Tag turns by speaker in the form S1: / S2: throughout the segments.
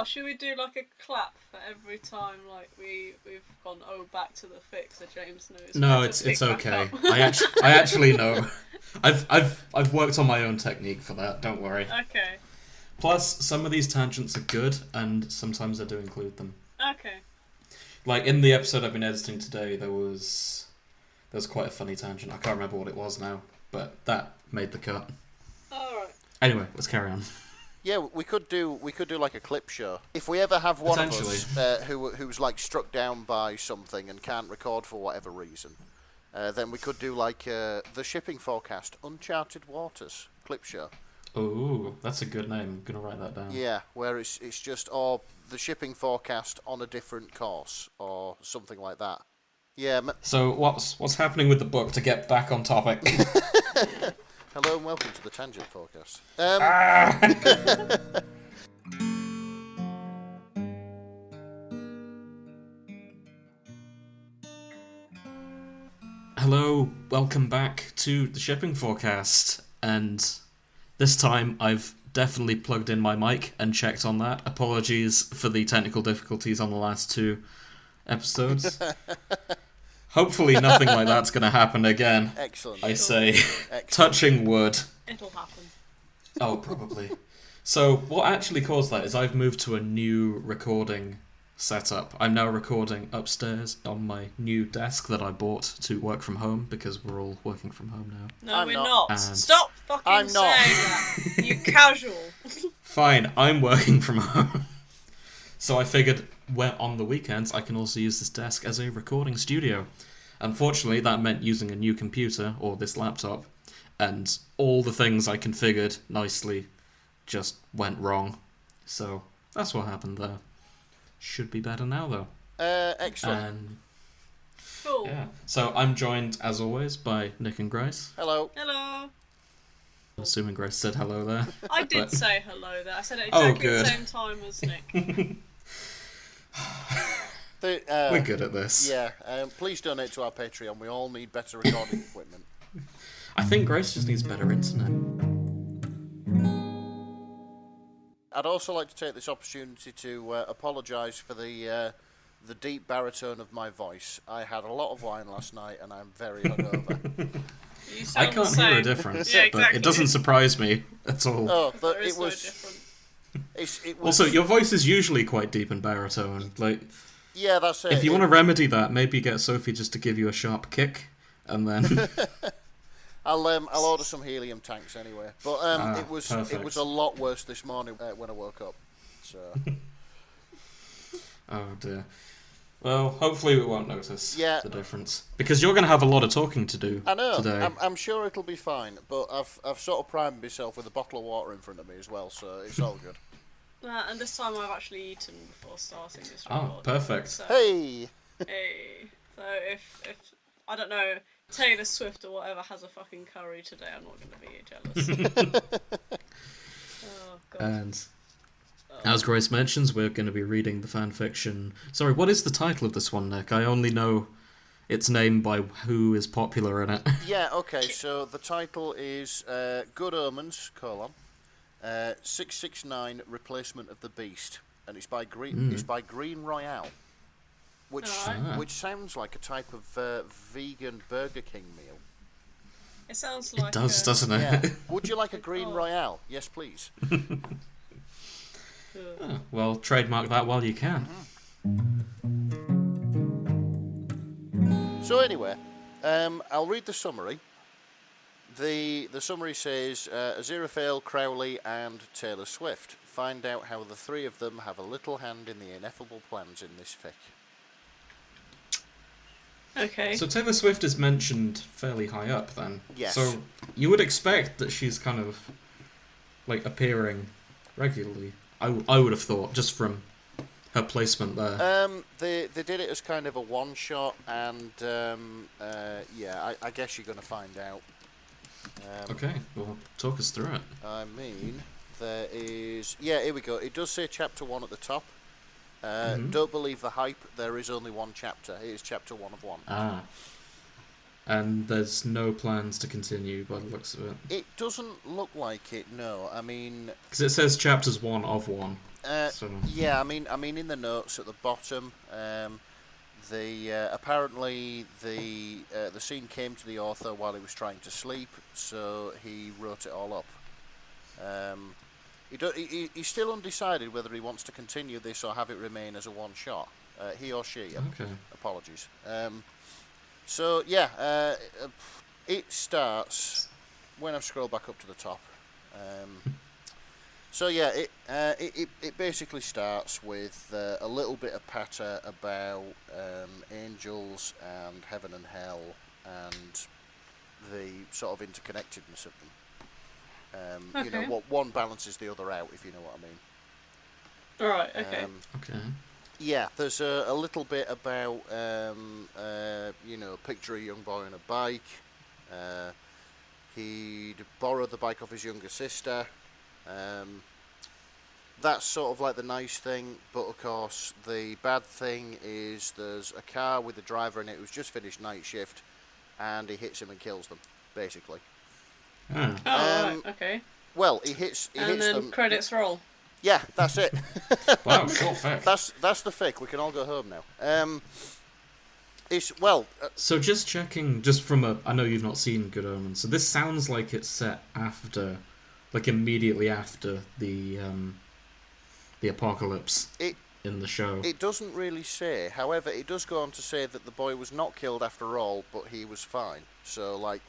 S1: Oh, should we do like a clap for every time we've gone back to the fic so James knows?
S2: No,
S1: where to
S2: it's
S1: pick back
S2: okay.
S1: up?
S2: I actually know. I've worked on my own technique for that. Don't worry.
S1: Okay.
S2: Plus, some of these tangents are good, and sometimes I do include them.
S1: Okay.
S2: Like in the episode I've been editing today, there was quite a funny tangent. I can't remember what it was now, but that made the cut.
S1: All right.
S2: Anyway, let's carry on.
S3: Yeah, we could do like a clip show. If we ever have one of us who's like struck down by something and can't record for whatever reason, then we could do like the shipping forecast, Uncharted Waters clip show.
S2: Ooh, that's a good name. I'm gonna write that down.
S3: Yeah, where it's just the shipping forecast on a different course or something like that. Yeah.
S2: So what's happening with the book to get back on topic?
S3: Hello and welcome to the Tangent Forecast.
S2: Hello, welcome back to the shipping forecast, and this time I've definitely plugged in my mic and checked on that. Apologies for the technical difficulties on the last two episodes. Hopefully nothing like that's going to happen again.
S3: Excellent.
S2: I say,
S3: Excellent.
S2: Touching wood.
S1: It'll happen.
S2: Oh, probably. So what actually caused that is I've moved to a new recording setup. I'm now recording upstairs on my new desk that I bought to work from home because we're all working from home now.
S1: No,
S3: I'm
S1: we're
S3: not.
S1: not. Stop fucking
S3: I'm not.
S1: saying that. You casual.
S2: Fine, I'm working from home. So I figured on the weekends I can also use this desk as a recording studio. Unfortunately, that meant using a new computer, or this laptop, and all the things I configured nicely just went wrong. So that's what happened there. Should be better now, though.
S3: Excellent.
S1: Cool.
S2: Yeah. So I'm joined, as always, by Nick and Grace.
S3: Hello.
S1: Hello.
S2: I'm assuming Grace said hello there.
S1: I did say hello there. I said it
S2: Oh,
S1: exactly
S2: good.
S1: the same time as Nick.
S2: We're good at this.
S3: Yeah, please donate to our Patreon. We all need better recording equipment.
S2: I think Grace just needs better internet.
S3: I'd also like to take this opportunity to apologise for the deep baritone of my voice. I had a lot of wine last night and I'm very hungover.
S1: You
S2: I
S1: sound
S2: can't
S1: the same.
S2: hear a difference,
S1: Yeah,
S2: but
S1: exactly.
S2: it doesn't surprise me at all.
S3: Oh, but
S1: There is
S3: it
S1: no
S3: was.
S1: difference.
S3: It was.
S2: Also, your voice is usually quite deep and baritone. Like,
S3: Yeah, that's it.
S2: if you want to remedy that, maybe get Sophie just to give you a sharp kick, and then...
S3: I'll order some helium tanks anyway. But it was
S2: perfect.
S3: a lot worse this morning when I woke up. So
S2: Oh dear. Well, hopefully we won't notice
S3: Yeah.
S2: the difference. Because you're going to have a lot of talking to do
S3: I know.
S2: today.
S3: I'm sure it'll be fine. But I've sort of primed myself with a bottle of water in front of me as well, so it's all good.
S1: And this time I've actually eaten before starting this
S2: Oh,
S1: recording.
S2: perfect.
S1: So,
S3: Hey.
S1: hey. So if I don't know, Taylor Swift or whatever has a fucking curry today, I'm not going to be jealous. Oh god.
S2: And as Grace mentions, we're going to be reading the fanfiction. Sorry, what is the title of this one, Nick? I only know its name by who is popular in it.
S3: Yeah. Okay. So the title is Good Omens: 669 Replacement of the Beast, and it's by Green Royale, which
S1: Alright.
S3: which sounds like a type of vegan Burger King meal.
S1: It sounds like
S2: It does, doesn't it?
S3: Yeah. Would you like a Green
S1: Oh.
S3: Royale? Yes, please.
S2: Oh, well, trademark that while you can.
S3: So anyway, I'll read the summary. The summary says Aziraphale, Crowley, and Taylor Swift. Find out how the three of them have a little hand in the ineffable plans in this fic.
S1: Okay.
S2: So Taylor Swift is mentioned fairly high up then.
S3: Yes.
S2: So you would expect that she's kind of like appearing regularly. I would have thought just from her placement there.
S3: They did it as kind of a one shot, and yeah, I guess you're going to find out.
S2: Okay, well, talk us through it.
S3: I mean, there is here we go. It does say chapter 1 at the top. Don't believe the hype. There is only one chapter. It is chapter 1 of 1.
S2: Ah. And there's no plans to continue by the looks of it.
S3: It doesn't look like it. No, I mean,
S2: Because it says chapters 1 of 1. So
S3: Yeah, I mean, in the notes at the bottom, apparently the scene came to the author while he was trying to sleep, so he wrote it all up. He's still undecided whether he wants to continue this or have it remain as a one shot. He or she.
S2: okay.
S3: Apologies. So yeah, it starts when I scroll back up to the top. So yeah, it basically starts with a little bit of patter about angels and heaven and hell and the sort of interconnectedness of them. You know, what one balances the other out, if you know what I mean.
S1: Right. Okay.
S2: Okay.
S3: Yeah, there's a little bit about picture a young boy on a bike. He'd borrowed the bike off his younger sister. That's sort of like the nice thing, but of course the bad thing is there's a car with the driver in it who's just finished night shift, and he hits him and kills them, basically.
S2: Ah.
S1: Right. Okay.
S3: Well, he hits
S1: And then
S3: them.
S1: credits roll.
S3: Yeah, that's it.
S2: Wow, short fic.
S3: That's the fic. We can all go home now.
S2: So just checking, just from I know you've not seen Good Omens, so this sounds like it's set after, like immediately after the apocalypse in the show.
S3: It doesn't really say. However, it does go on to say that the boy was not killed after all, but he was fine. So, like,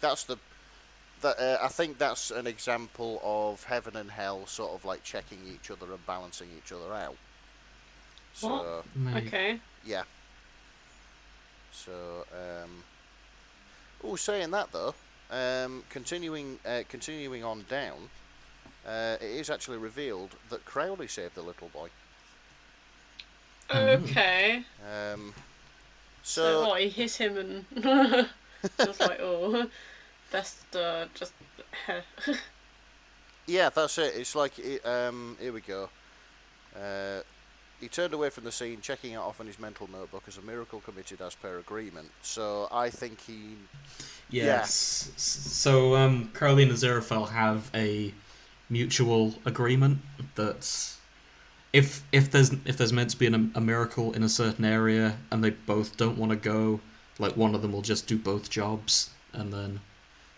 S3: I think that's an example of heaven and hell sort of like checking each other and balancing each other out. So,
S1: What? Okay.
S3: yeah. So, saying that though, continuing on down, it is actually revealed that Crowley saved the little boy.
S1: Okay.
S3: So
S1: what, he hit him and just like, best just.
S3: yeah, that's it. It's like here we go. He turned away from the scene, checking it off in his mental notebook as a miracle committed as per agreement. So I think he.
S2: Yes. Yeah. So Crowley and Aziraphale have a mutual agreement that if there's meant to be a miracle in a certain area and they both don't want to go, like one of them will just do both jobs and then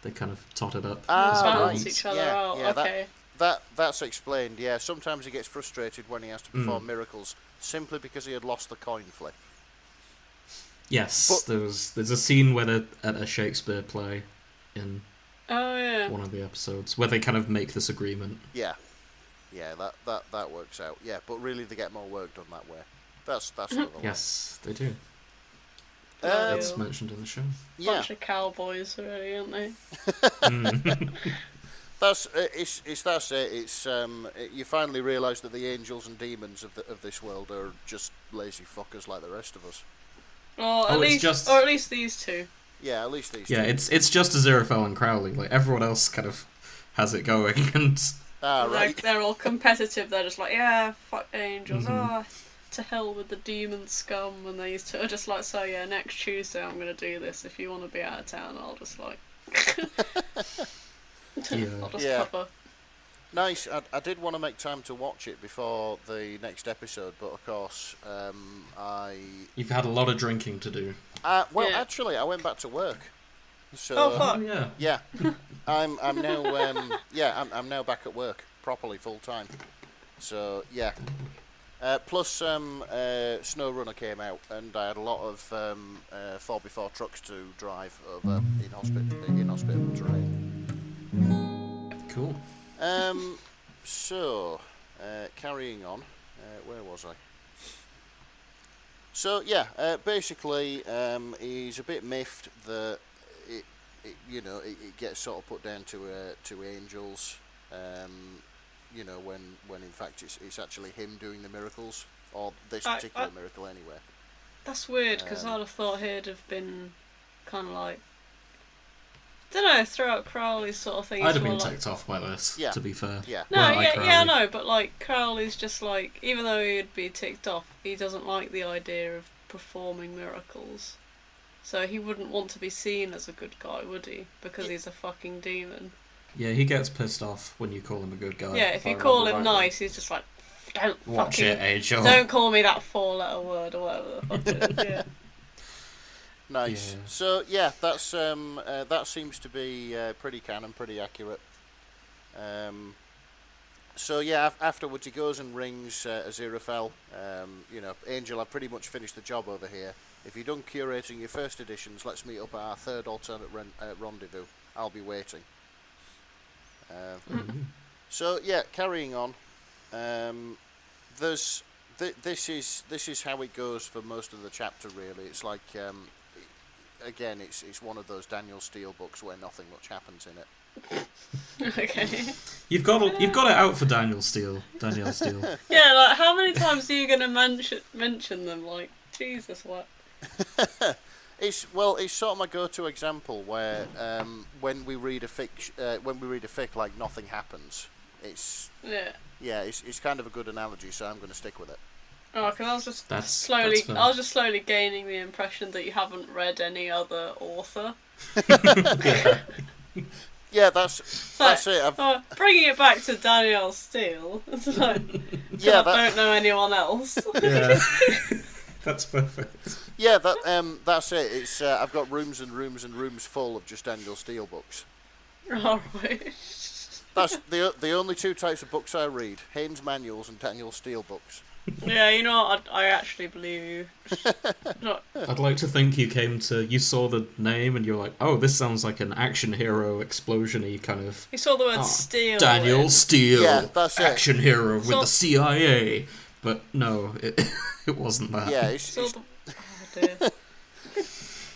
S2: they kind of tot it up.
S1: Balance each other out.
S3: Yeah,
S1: okay.
S3: That's explained. Yeah, sometimes he gets frustrated when he has to perform miracles simply because he had lost the coin flip.
S2: Yes, there's a scene where at a Shakespeare play in one of the episodes where they kind of make this agreement.
S3: Yeah, that works out. Yeah, but really they get more work done that way. That's another one.
S2: Yes, they do. That's mentioned in the show.
S1: Bunch of cowboys, really, aren't they?
S3: That's it. It's you finally realise that the angels and demons of this world are just lazy fuckers like the rest of us.
S1: Or at least these two.
S3: Yeah, at least these two.
S2: Yeah, it's just Aziraphale and Crowley. Like everyone else kind of has it going, and
S3: right.
S1: Like they're all competitive. They're just like, yeah, fuck angels. To hell with the demon scum. And these two are just like, so yeah, next Tuesday I'm gonna do this. If you want to be out of town, I'll just like. I'll just cover.
S3: Nice. I did want to make time to watch it before the next episode, but of course,
S2: You've had a lot of drinking to do.
S3: Actually, I went back to work. So,
S1: oh fuck!
S3: Yeah, I'm now I'm now back at work properly full time. So yeah. Plus, Snow Runner came out, and I had a lot of 4x4 trucks to drive over inhospitable terrain.
S2: Cool.
S3: Carrying on, where was I? So yeah, basically, he's a bit miffed that it gets sort of put down to angels. When in fact it's actually him doing the miracles, or this particular miracle anyway.
S1: That's weird, because I'd have thought he'd have been kind of like, don't know, throughout Crowley's sort of thing.
S2: I'd have been ticked off by this, to be fair.
S3: Yeah.
S1: No, I know, but like Crowley's just like, even though he'd be ticked off, he doesn't like the idea of performing miracles. So he wouldn't want to be seen as a good guy, would he? Because he's a fucking demon.
S2: Yeah, he gets pissed off when you call him a good guy.
S1: Yeah, if you call him nice, he's just like, Don't
S2: Watch
S1: fucking...
S2: it, Angel.
S1: Don't call me that 4-letter word or whatever the fuck it is, yeah.
S3: Nice.
S2: Yeah.
S3: So yeah, that's that seems to be pretty canon, pretty accurate. So yeah, afterwards he goes and rings Aziraphale. Angel, I've pretty much finished the job over here. If you're done curating your first editions, let's meet up at our third alternate rendezvous. I'll be waiting. So yeah, carrying on. This is how it goes for most of the chapter. Really, it's like again, it's one of those Daniel Steele books where nothing much happens in it.
S1: Okay.
S2: You've got it out for Daniel Steele.
S1: Yeah, like, how many times are you going to mention them? Like, Jesus, what?
S3: It's sort of my go-to example where when we read a fic like nothing happens. It's kind of a good analogy, so I'm going to stick with it.
S1: Oh, because I was just
S2: that's
S1: slowly gaining the impression that you haven't read any other author.
S3: Yeah, that's it.
S1: Bringing it back to Danielle Steele. It's like, I don't know anyone else.
S2: Yeah, that's perfect.
S3: Yeah, that's it. It's I've got rooms and rooms and rooms full of just Daniel Steele books.
S1: Alright.
S3: That's the only two types of books I read: Haynes manuals and Daniel Steele books.
S1: Yeah, you know what? I actually believe you.
S2: I'd like to think you saw the name and you're like, oh, this sounds like an action hero explosion-y kind of...
S1: You saw the word Steele.
S2: Daniel Steele,
S3: yeah, that's
S2: action hero with the CIA. But no, it wasn't that.
S3: Yeah,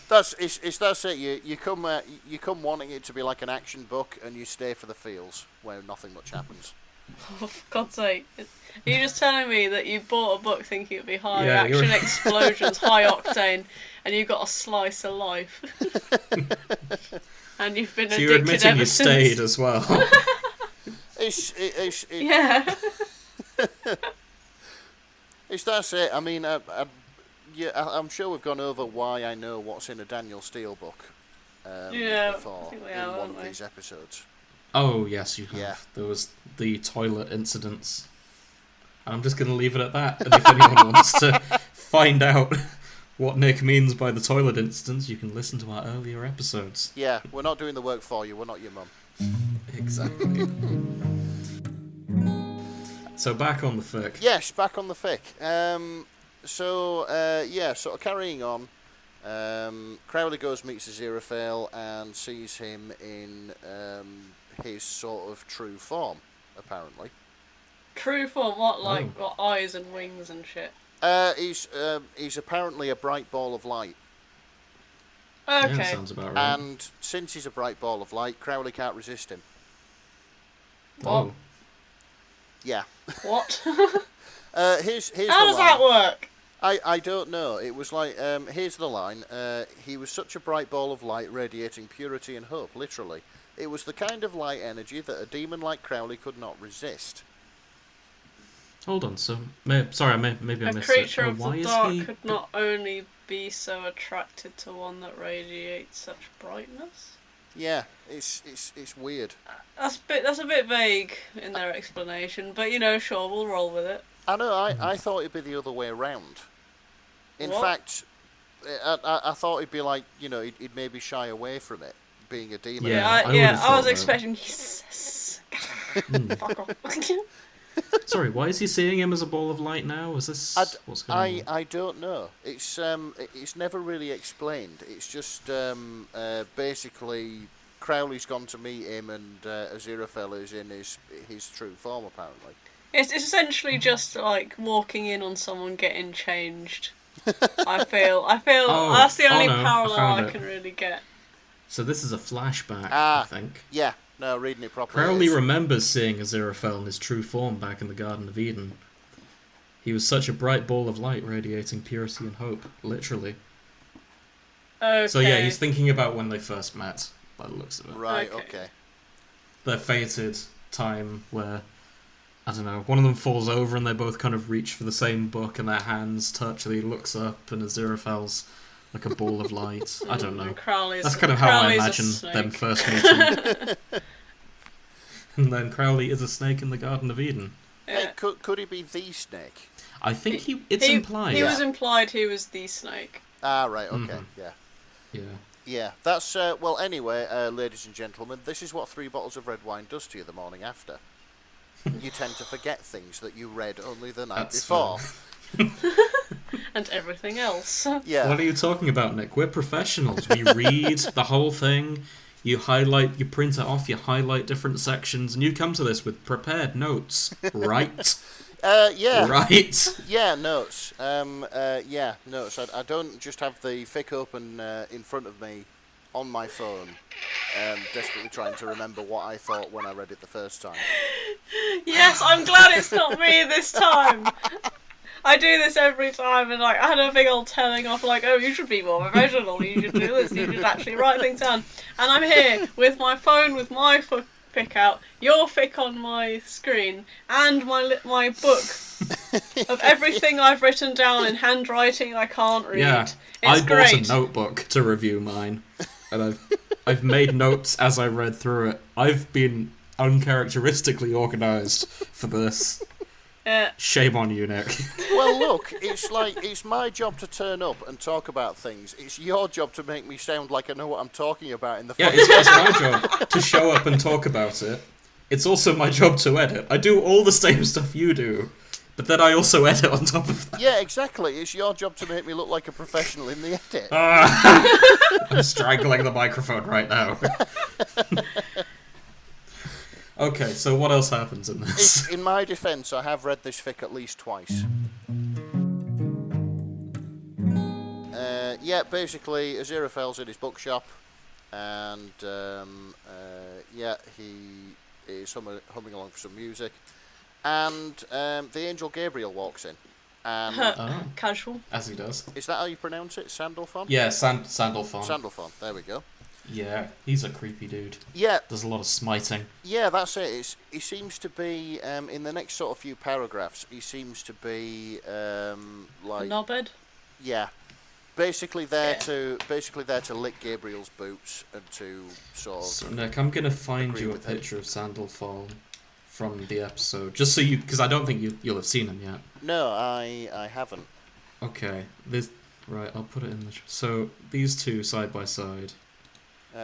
S3: that's it. You come wanting it to be like an action book, and you stay for the feels where nothing much happens.
S1: Oh, for God's sake. Are you just telling me that you bought a book thinking it'd be high
S2: Yeah,
S1: action explosions, high octane, and you got a slice of life? And you've been
S2: so
S1: addicted
S2: you're admitting
S1: ever
S2: you
S1: since.
S2: stayed as well.
S1: Yeah.
S3: That's it. I mean, I'm sure we've gone over why I know what's in a Daniel Steele book before in one of these episodes.
S2: Oh, yes, you have.
S3: Yeah.
S2: There was the toilet incidents. I'm just going to leave it at that. And if anyone wants to find out what Nick means by the toilet incidents, you can listen to our earlier episodes.
S3: Yeah, we're not doing the work for you. We're not your mum.
S2: Exactly. So back on the fic.
S3: Yes, back on the fic. Sort of carrying on. Crowley goes, meets Aziraphale, and sees him in his sort of true form, apparently.
S1: True form? What, like, got eyes and wings and shit?
S3: He's apparently a bright ball of light.
S1: Okay.
S2: Yeah, sounds about right.
S3: And since he's a bright ball of light, Crowley can't resist him.
S1: What?
S2: Oh.
S3: Yeah.
S1: What?
S3: Here's
S1: How does that work?
S3: I don't know. It was like, here's the line. He was such a bright ball of light radiating purity and hope, literally. It was the kind of light energy that a demon like Crowley could not resist.
S2: Hold on, so... maybe I missed it.
S1: A creature of
S2: why
S1: the
S2: is
S1: dark
S2: he...
S1: could not only be so attracted to one that radiates such brightness?
S3: Yeah, it's weird.
S1: That's a bit vague in their explanation, but sure, we'll roll with it.
S3: I know, I thought it'd be the other way around. In fact, I thought it'd be like, he'd maybe shy away from it, being a demon.
S1: I was expecting... Fuck off.
S2: Sorry, why is he seeing him as a ball of light now? Is this what's going on?
S3: I don't know. It's never really explained. It's just basically Crowley's gone to meet him, and Aziraphale is in his true form apparently.
S1: It's essentially just like walking in on someone getting changed. I feel that's the only parallel I can really get.
S2: So this is a flashback, I think.
S3: Yeah. No, reading it properly.
S2: Crowley remembers seeing Aziraphale in his true form back in the Garden of Eden. He was such a bright ball of light radiating purity and hope, literally.
S1: Okay.
S2: So yeah, he's thinking about when they first met, by the looks of it.
S3: Right, okay.
S2: Their fated time where, I don't know, one of them falls over and they both kind of reach for the same book and their hands touch, and he looks up and Aziraphale's like a ball of light. I don't know. That's kind of how I imagine them first meeting. And then Crowley is a snake in the Garden of Eden.
S1: Yeah.
S3: Could he be the snake?
S2: I think it's implied.
S1: He was implied he was the snake.
S3: Ah, right, okay,
S2: Mm-hmm.
S3: yeah.
S2: Yeah.
S3: Yeah, that's, well, anyway, ladies and gentlemen, this is what 3 bottles of red wine does to you the morning after. You tend to forget things that you read only the night before.
S1: And everything else.
S3: Yeah.
S2: What are you talking about, Nick? We're professionals. We read the whole thing. You print it off, you highlight different sections, and you come to this with prepared notes, right?
S3: Yeah.
S2: Right?
S3: Yeah, notes. Yeah, notes. I don't just have the fic open in front of me on my phone, desperately trying to remember what I thought when I read it the first time.
S1: Yes, I'm glad it's not me this time. I do this every time, and like I had a big old telling off, like, oh, you should be more professional. You should do this. You should actually write things down. And I'm here with my phone, with my fic out, your fic on my screen, and my book of everything I've written down in handwriting I can't read.
S2: Yeah,
S1: It's
S2: I bought
S1: great.
S2: a notebook to review mine, and I've made notes as I read through it. I've been uncharacteristically organised for this. Shame on you, Nick.
S3: Well, look, it's my job to turn up and talk about things. It's your job to make me sound like I know what I'm talking about in the
S2: Yeah, it's my job to show up and talk about it. It's also my job to edit. I do all the same stuff you do, but then I also edit on top of that.
S3: Yeah, exactly. It's your job to make me look like a professional in the edit.
S2: I'm strangling the microphone right now. Okay, so what else happens in this?
S3: In my defence, I have read this fic at least twice. Yeah, basically, Aziraphale's in his bookshop, and yeah, he is humming along for some music, and the angel Gabriel walks in. And
S1: Casual.
S2: As he does.
S3: Is that how you pronounce it? Sandalphon?
S2: Yeah, Sandalphon.
S3: Sandalphon, there we go.
S2: Yeah, he's a creepy dude.
S3: Yeah.
S2: Does a lot of smiting.
S3: Yeah, that's it. He seems to be, in the next sort of few paragraphs, he seems to be, like...
S1: Knobhead?
S3: Yeah. Basically there to lick Gabriel's boots and to sort of...
S2: So, Nick, I'm going to find you a picture of Sandalphon from the episode, just so you... Because I don't think you'll have seen him yet.
S3: No, I haven't.
S2: Okay, right, I'll put it in the... So, these two side by side...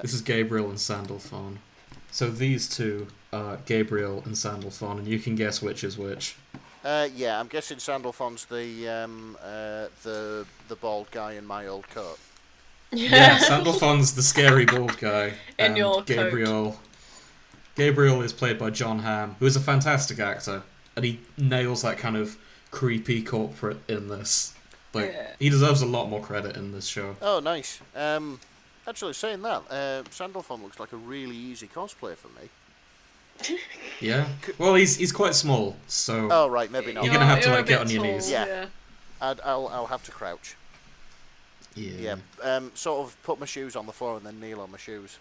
S2: This is Gabriel and Sandalphon. So these two are Gabriel and Sandalphon, and you can guess which is which.
S3: Yeah, I'm guessing Sandalphon's the bald guy in my old coat.
S2: Yeah, Sandalphon's the scary bald guy.
S1: In your
S2: Gabriel.
S1: coat.
S2: Gabriel is played by John Hamm, who is a fantastic actor, and he nails that kind of creepy corporate in this. He deserves a lot more credit in this show.
S3: Oh, nice. Actually, saying that, Sandalphon looks like a really easy cosplay for me.
S2: Yeah. Well, he's quite small, so.
S3: Oh right, maybe not.
S2: You're gonna have to get on your
S1: tall,
S2: knees.
S3: Yeah. I'll have to crouch.
S2: Yeah.
S3: Yeah. Sort of put my shoes on the floor and then kneel on my shoes.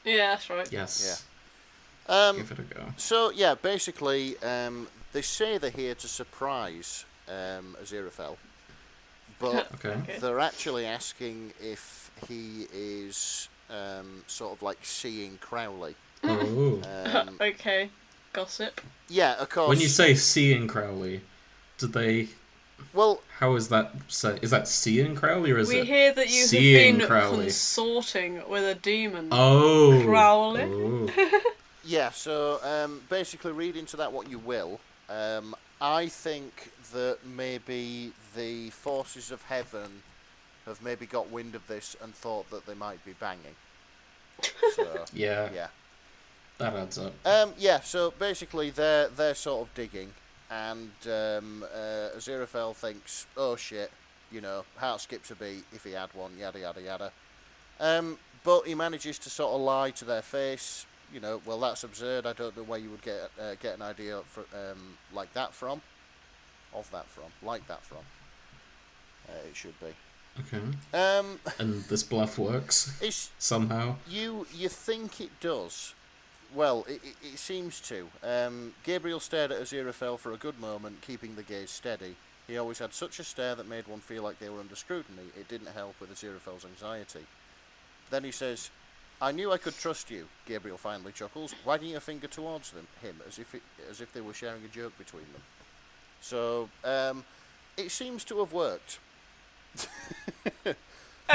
S1: Yeah, that's right.
S2: Yes.
S3: Yeah.
S2: Give it a go.
S3: So yeah, basically, they say they're here to surprise Aziraphale, but they're actually asking if he is sort of like seeing Crowley.
S2: Oh.
S1: Okay. Gossip.
S3: Yeah, of course.
S2: When you say seeing Crowley, did they...
S3: Well...
S2: How is that said? Is that seeing Crowley, or is it
S1: We hear that you
S2: seeing
S1: have been
S2: Crowley?
S1: Consorting with a demon.
S2: Oh.
S1: Crowley.
S2: Oh.
S3: Yeah, so basically read into that what you will. I think that maybe the forces of heaven have maybe got wind of this and thought that they might be banging. So,
S2: yeah.
S3: Yeah.
S2: That adds up.
S3: Yeah, so basically they're sort of digging, and Aziraphale thinks, oh shit, you know, heart skips a beat if he had one, yada yada yada. But he manages to sort of lie to their face, you know, well that's absurd, I don't know where you would get an idea for, like that from. It should be.
S2: Okay. And this bluff works somehow.
S3: You think it does? Well, it seems to. Gabriel stared at Aziraphale for a good moment, keeping the gaze steady. He always had such a stare that made one feel like they were under scrutiny. It didn't help with Aziraphale's anxiety. Then he says, "I knew I could trust you." Gabriel finally chuckles, wagging a finger towards him, as if they were sharing a joke between them. So it seems to have worked.
S1: Okay.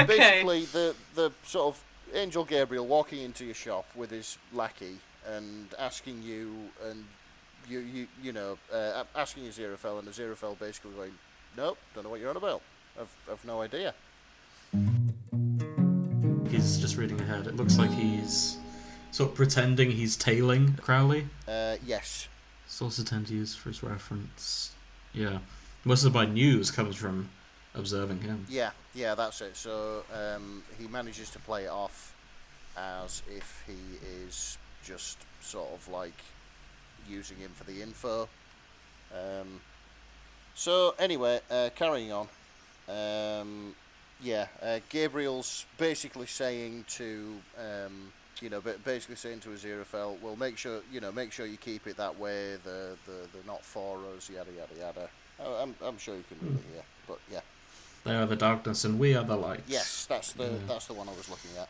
S3: Basically, the sort of Angel Gabriel walking into your shop with his lackey and asking you, and asking Aziraphale, and Aziraphale basically going, nope, don't know what you're on about. I've no idea.
S2: He's just reading ahead. It looks like he's sort of pretending he's tailing Crowley.
S3: Yes.
S2: Sources tend to use for his reference. Yeah. Most of my news comes from observing him.
S3: Yeah, that's it. So he manages to play it off as if he is just sort of like using him for the info. So anyway, carrying on. Gabriel's basically saying to basically saying to Aziraphale, well, make sure you keep it that way. They're not for us, yada yada yada. I'm sure you can really hear, but yeah.
S2: They are the darkness and we are the light.
S3: Yes, that's the one I was looking at.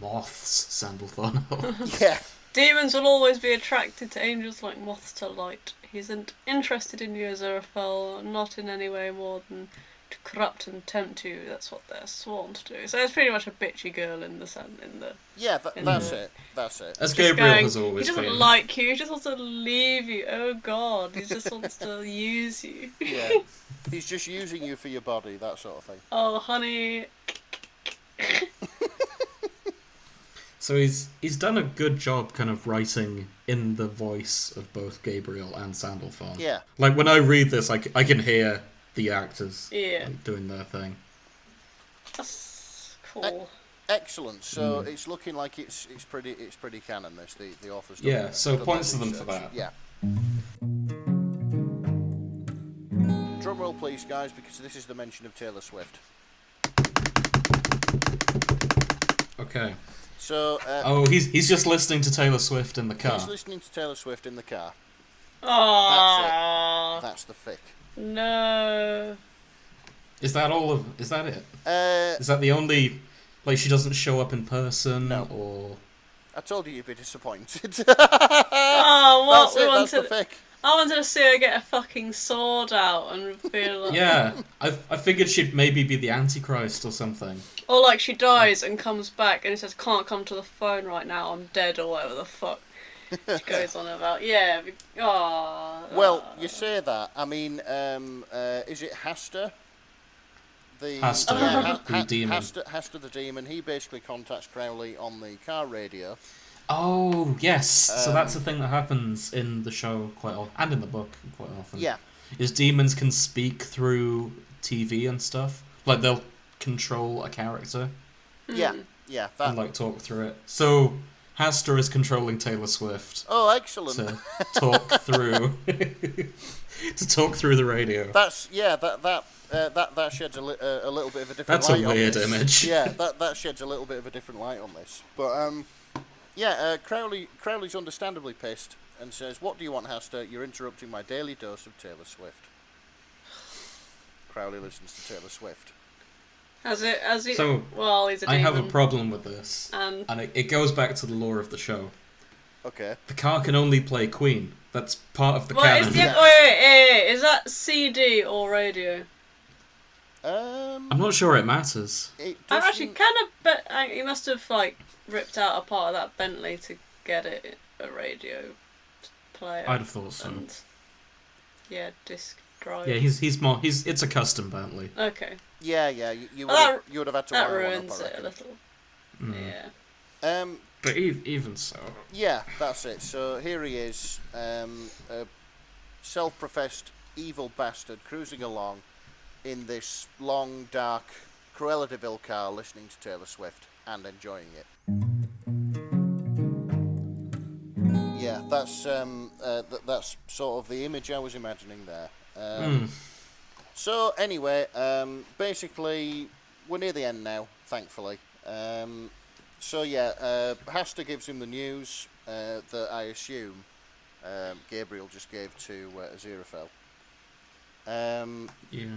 S2: Moths, Sandalthorn.
S3: Yeah.
S1: Demons will always be attracted to angels like moths to light. He isn't interested in you, Aziraphale, not in any way more than to corrupt and tempt you. That's what they're sworn to do. So it's pretty much a bitchy girl in the
S3: Yeah, that's it.
S2: As Gabriel has always
S1: been. He doesn't like you. He just wants to leave you. Oh God, he just wants to use you.
S3: Yeah, he's just using you for your body, that sort of thing.
S1: Oh, honey.
S2: So he's done a good job kind of writing in the voice of both Gabriel and Sandalphon.
S3: Yeah.
S2: Like when I read this, I can hear the actors doing their thing.
S1: That's cool.
S3: Excellent. So it's looking like it's pretty canon. This the author's done.
S2: Yeah. So points to them for that.
S3: Yeah. Drum roll, please, guys, because this is the mention of Taylor Swift.
S2: Okay.
S3: So.
S2: He's just listening to Taylor Swift in the car.
S3: He's listening to Taylor Swift in the car.
S1: Aww.
S3: That's the fic.
S1: No.
S2: Is that it? Is that the only? Like she doesn't show up in person,
S3: no.
S2: Or.
S3: I told you you'd be disappointed.
S1: Oh, what?
S3: That's the fic.
S1: I wanted to see her get a fucking sword out and feel like...
S2: Yeah, I figured she'd maybe be the Antichrist or something.
S1: Or like she dies and comes back and it says, can't come to the phone right now, I'm dead, or whatever the fuck she goes on about. Yeah,
S3: Well, you say that. I mean, is it Hasta?
S2: Hasta, the demon.
S3: Hasta the demon. He basically contacts Crowley on the car radio.
S2: Oh, yes. So that's a thing that happens in the show quite often, and in the book quite often.
S3: Yeah.
S2: Is demons can speak through TV and stuff. Like, they'll control a character.
S3: Yeah.
S2: And, like, talk through it. So, Hasta is controlling Taylor Swift.
S3: Oh, excellent.
S2: To talk through... to talk through the radio.
S3: That sheds a little bit of a different
S2: That's
S3: light
S2: a weird
S3: on this.
S2: image.
S3: Yeah, that sheds a little bit of a different light on this. But, Crowley's understandably pissed and says, "What do you want, Hasta? You're interrupting my daily dose of Taylor Swift." Crowley listens to Taylor Swift.
S1: Has he?
S2: So,
S1: well, he's a demon.
S2: I have a problem with this.
S1: And
S2: it goes back to the lore of the show.
S3: Okay.
S2: The car can only play Queen. That's part of the canon.
S1: Wait, is that CD or radio?
S2: I'm not sure it matters.
S1: I actually kind of bet he must have like ripped out a part of that Bentley to get it a radio player.
S2: I'd have thought so.
S1: And, yeah, disc drive.
S2: Yeah, it's a custom Bentley.
S1: Okay.
S3: Yeah, you would have had to.
S1: That
S3: wire
S1: ruins
S3: one up,
S1: it a little.
S2: Mm.
S1: Yeah.
S2: But even so.
S3: Yeah, that's it. So here he is, a self-professed evil bastard cruising along in this long, dark Cruella de Vil car, listening to Taylor Swift and enjoying it. Yeah, that's sort of the image I was imagining there. So anyway, basically, we're near the end now, thankfully. Hasta gives him the news that I assume Gabriel just gave to Aziraphale.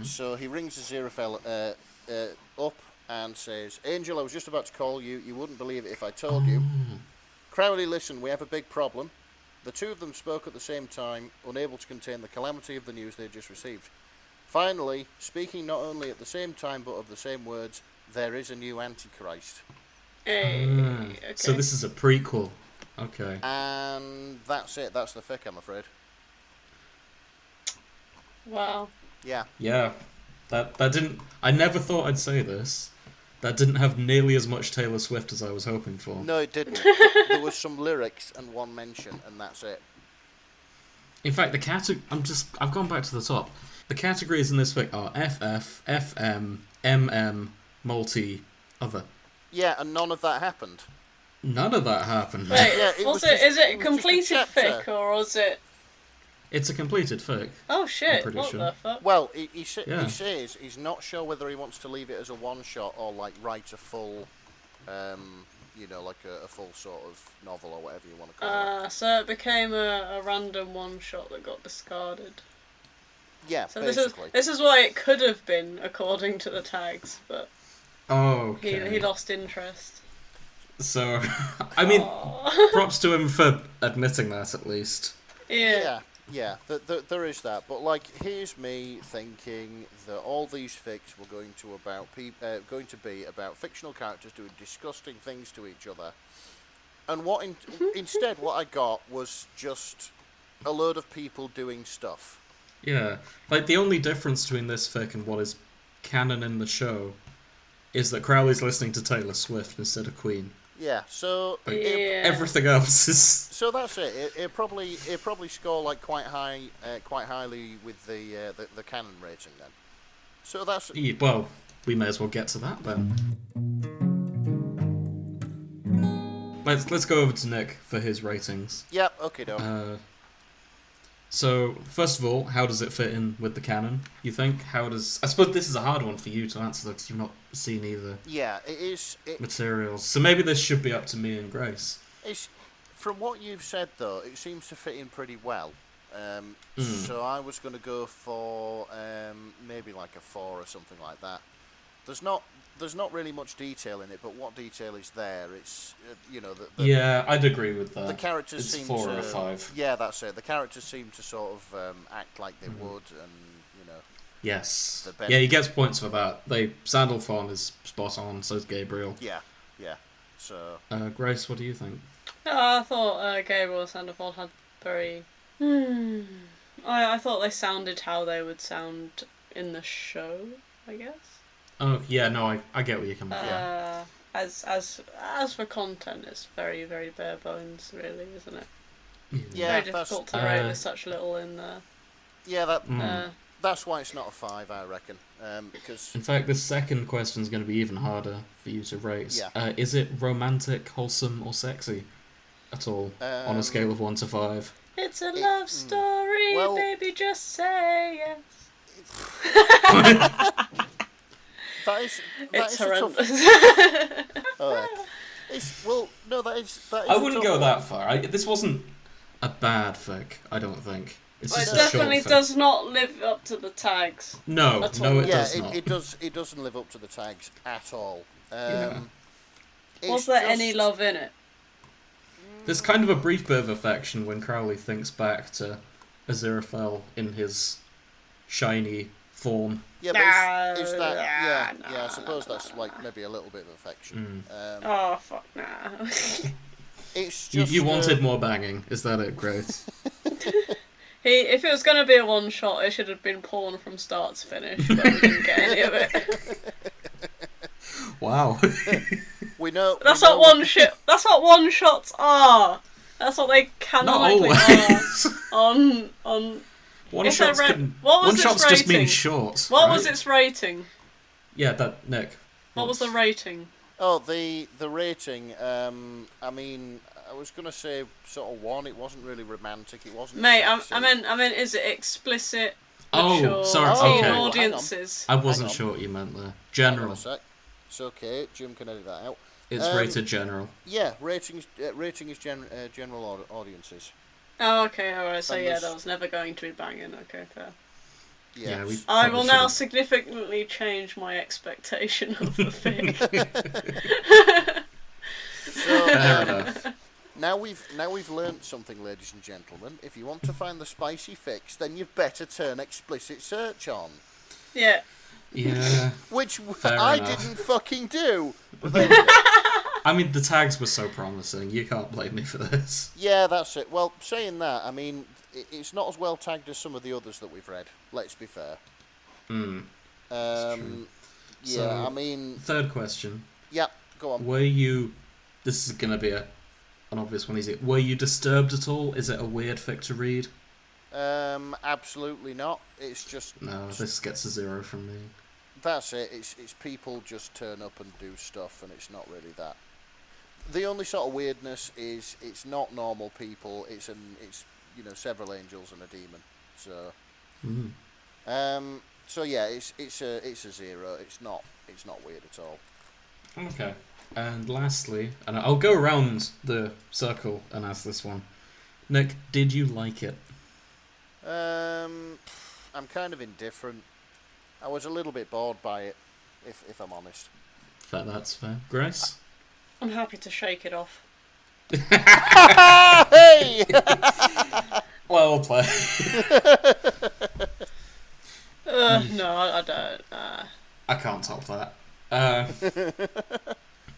S3: So he rings Aziraphale up and says, "Angel, I was just about to call you. You wouldn't believe it if I told you. Crowley, listen, we have a big problem. The two of them spoke at the same time, unable to contain the calamity of the news they had just received. Finally, speaking not only at the same time but of the same words, there is a new Antichrist.
S1: Okay.
S2: So this is a prequel. Okay.
S3: And that's it. That's the fic, I'm afraid.
S1: Wow.
S3: Yeah.
S2: Yeah. That didn't... I never thought I'd say this. That didn't have nearly as much Taylor Swift as I was hoping for.
S3: No, it didn't. There was some lyrics and one mention, and that's it.
S2: In fact, the category... I've gone back to the top. The categories in this fic are FF, FM, MM, multi, other.
S3: Yeah, and none of that happened.
S2: None of that happened.
S1: Wait,
S3: Yeah,
S1: is it a
S3: just
S1: completed
S3: a chapter.
S1: fic, or was it...
S2: It's a completed fic.
S1: Oh shit,
S2: pretty
S1: what
S2: sure.
S1: the fuck?
S3: Well, he
S2: Yeah.
S3: says he's not sure whether he wants to leave it as a one-shot or, like, write a full, like a full sort of novel or whatever you want to call it.
S1: So it became a random one-shot that got discarded.
S3: Yeah,
S1: So
S3: basically.
S1: this is why it could have been, according to the tags, but
S2: Oh, okay.
S1: he lost interest.
S2: So, I mean,
S1: Aw.
S2: props to him for admitting that, at least.
S3: Yeah, there is that. But, like, here's me thinking that all these fics were going to be about fictional characters doing disgusting things to each other. And instead, what I got was just a load of people doing stuff.
S2: Yeah. Like, the only difference between this fic and what is canon in the show is that Crowley's listening to Taylor Swift instead of Queen.
S3: Yeah, so
S2: Like,
S1: Yeah.
S2: everything else is...
S3: so that's it. It probably score like quite highly with the canon rating then. So that's
S2: Yeah, well, we may as well get to that then. Let's go over to Nick for his ratings.
S3: yeah, okay, doke.
S2: So, first of all, how does it fit in with the canon, you think? I suppose this is a hard one for you to answer, because you've not seen either
S3: Yeah, it is.
S2: materials. So maybe this should be up to me and Grace.
S3: It's from what you've said though, it seems to fit in pretty well. So I was going to go for maybe like a 4 or something like that. There's not really much detail in it, but what detail is there? It's
S2: Yeah, I'd agree with that.
S3: the characters
S2: It's
S3: seem
S2: 4
S3: to,
S2: or 5.
S3: Yeah, that's it. The characters seem to sort of act like they would, and
S2: Yes.
S3: The
S2: Yeah, he gets points for that. Sandalphon is spot on, so is Gabriel.
S3: yeah. So
S2: Grace, what do you think?
S1: I thought Gabriel and Sandalphon had very... I thought they sounded how they would sound in the show, I guess.
S2: Oh, yeah, no, I get where you're coming from.
S1: As for content, it's very, very bare bones, really, isn't it?
S3: yeah,
S1: Very difficult to rate with such little in there.
S3: yeah, that's why it's not a 5, I reckon. Because
S2: In fact, the second question is going to be even harder for you to rate.
S3: Yeah.
S2: Is it romantic, wholesome, or sexy at all on a scale of 1 to 5?
S1: It's a love story,
S3: well-
S1: baby, just say yes.
S3: that is
S1: It's
S3: a tough.
S1: horrendous.
S3: That is.
S2: I
S3: a
S2: wouldn't
S3: tough
S2: go
S3: one.
S2: that far. This wasn't a bad fic, I don't think. It's
S1: Well, it
S2: just a short
S1: definitely
S2: fic.
S1: does not live up to the tags.
S2: No,
S1: at
S2: no,
S1: all.
S2: it
S3: Yeah,
S2: does not.
S3: it does. It doesn't live up to the tags at all.
S2: Yeah.
S1: Was there any love in it?
S2: There's kind of a brief bit of affection when Crowley thinks back to Aziraphale in his shiny form.
S3: Yeah, but is that?
S1: Nah,
S3: Yeah. I suppose that's like maybe a little bit of affection.
S1: Oh, fuck nah.
S3: It's
S2: You,
S3: just
S2: you wanted more banging, is that it, Grace?
S1: If it was going to be a one shot, it should have been porn from start to finish, but we didn't get any of it.
S2: Wow.
S3: We know.
S1: That's
S3: we know
S1: what That's what one shots are. That's what they
S2: Not
S1: canonically
S2: always.
S1: are. On
S2: One
S1: If I
S2: shots
S1: read-
S2: can.
S1: what was
S2: One
S1: its
S2: shots just mean
S1: rating?
S2: short.
S1: what
S2: right?
S1: was its rating?
S2: Yeah, that Nick.
S1: What was the rating?
S3: Oh, the rating. I mean, I was gonna say sort of 1. It wasn't really romantic. It wasn't.
S1: Mate,
S3: sexy.
S1: I meant, is it explicit?
S2: Oh,
S1: mature,
S2: sorry,
S1: teen
S2: okay.
S3: hang on.
S1: audiences.
S2: I wasn't
S3: on.
S2: sure what you meant there.
S3: Hang on
S2: General.
S3: a sec. It's okay. Jim can edit that out.
S2: It's rated general.
S3: Yeah, rating is general audiences.
S1: Oh, okay, alright. So
S3: And
S1: yeah,
S3: this-
S1: that was never going to be banging. Okay, fair.
S3: Yeah.
S2: we
S1: I
S2: probably
S1: will now
S2: should've-
S1: significantly change my expectation of the thing.
S3: So,
S2: Fair enough.
S3: Now we've learnt something, ladies and gentlemen. If you want to find the spicy fix, then you'd better turn explicit search on.
S1: Yeah.
S2: Yeah.
S3: Which
S2: Fair enough.
S3: didn't fucking do.
S2: I mean, the tags were so promising. You can't blame me for this.
S3: Yeah, that's it. Well, saying that, I mean, it's not as well tagged as some of the others that we've read. Let's be fair.
S2: Hmm. That's true.
S3: Yeah,
S2: So,
S3: I mean...
S2: Third question.
S3: Yeah, go on.
S2: Were you... This is going to be an obvious one, easy. Were you disturbed at all? Is it a weird fic to read?
S3: Absolutely not. It's just...
S2: No, this gets a 0 from me.
S3: That's it. It's people just turn up and do stuff, and it's not really that. The only sort of weirdness is it's not normal people. It's several angels and a demon. So, so yeah, it's a 0. It's not weird at all.
S2: Okay. And lastly, and I'll go around the circle and ask this one. Nick, did you like it?
S3: I'm kind of indifferent. I was a little bit bored by it, if I'm honest.
S2: That's fair. Grace?
S1: I'm happy to shake it off.
S3: Hey!
S2: Well played.
S1: No, I don't.
S2: I can't top that.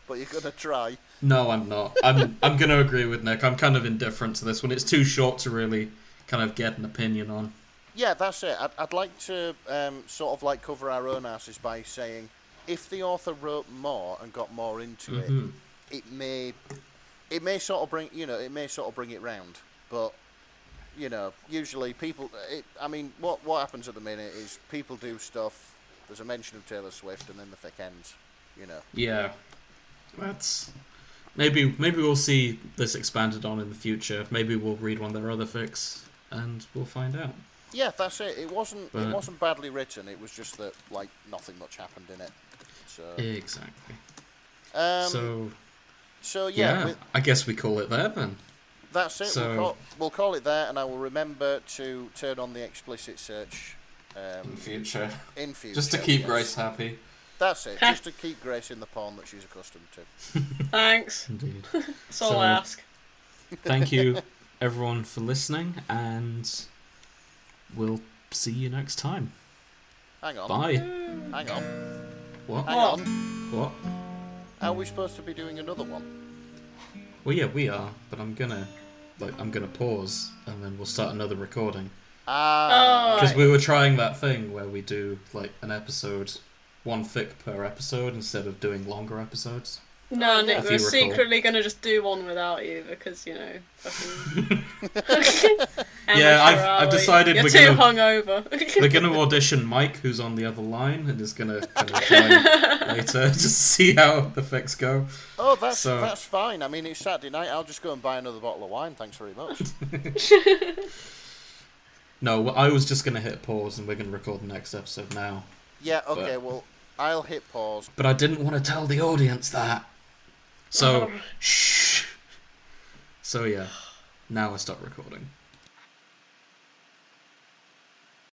S3: But you're gonna try.
S2: No, I'm not. I'm gonna agree with Nick. I'm kind of indifferent to this one. It's too short to really kind of get an opinion on.
S3: Yeah, that's it. I'd like to sort of like cover our own asses by saying, if the author wrote more and got more into it, it may sort of bring it round. But usually people. What happens at the minute is people do stuff. There's a mention of Taylor Swift, and then the fic ends.
S2: Yeah, that's maybe we'll see this expanded on in the future. Maybe we'll read one of their other fics, and we'll find out.
S3: Yeah, that's it. It wasn't badly written. It was just that nothing much happened in it. So
S2: exactly.
S3: So yeah,
S2: I guess we call it there then.
S3: That's it.
S2: So,
S3: we'll call it there, and I will remember to turn on the explicit search
S2: in future.
S3: Just
S2: to keep Grace happy.
S3: That's it. Just to keep Grace in the porn that she's accustomed to.
S1: Thanks.
S2: Indeed.
S1: That's all I ask.
S2: Thank you, everyone, for listening, and we'll see you next time.
S3: Hang on.
S2: Bye.
S3: Hang on.
S2: What?
S3: Hang on.
S2: What?
S3: Are we supposed to be doing another one?
S2: Well, yeah, we are, but I'm gonna pause, and then we'll start another recording. Because we were trying that thing where we do an episode, one fic per episode instead of doing longer episodes.
S1: No, Nick, we're secretly going to just do one without you because, fucking...
S2: Yeah, I've decided
S1: You're too hungover.
S2: We're going to audition Mike, who's on the other line, and is going to join later just to see how the fics go.
S3: Oh, that's fine. I mean, it's Saturday night. I'll just go and buy another bottle of wine. Thanks very much.
S2: No, I was just going to hit pause, and we're going to record the next episode now.
S3: Yeah, okay, well, I'll hit pause.
S2: But I didn't want to tell the audience that. So, shh. So, yeah, now I stop recording.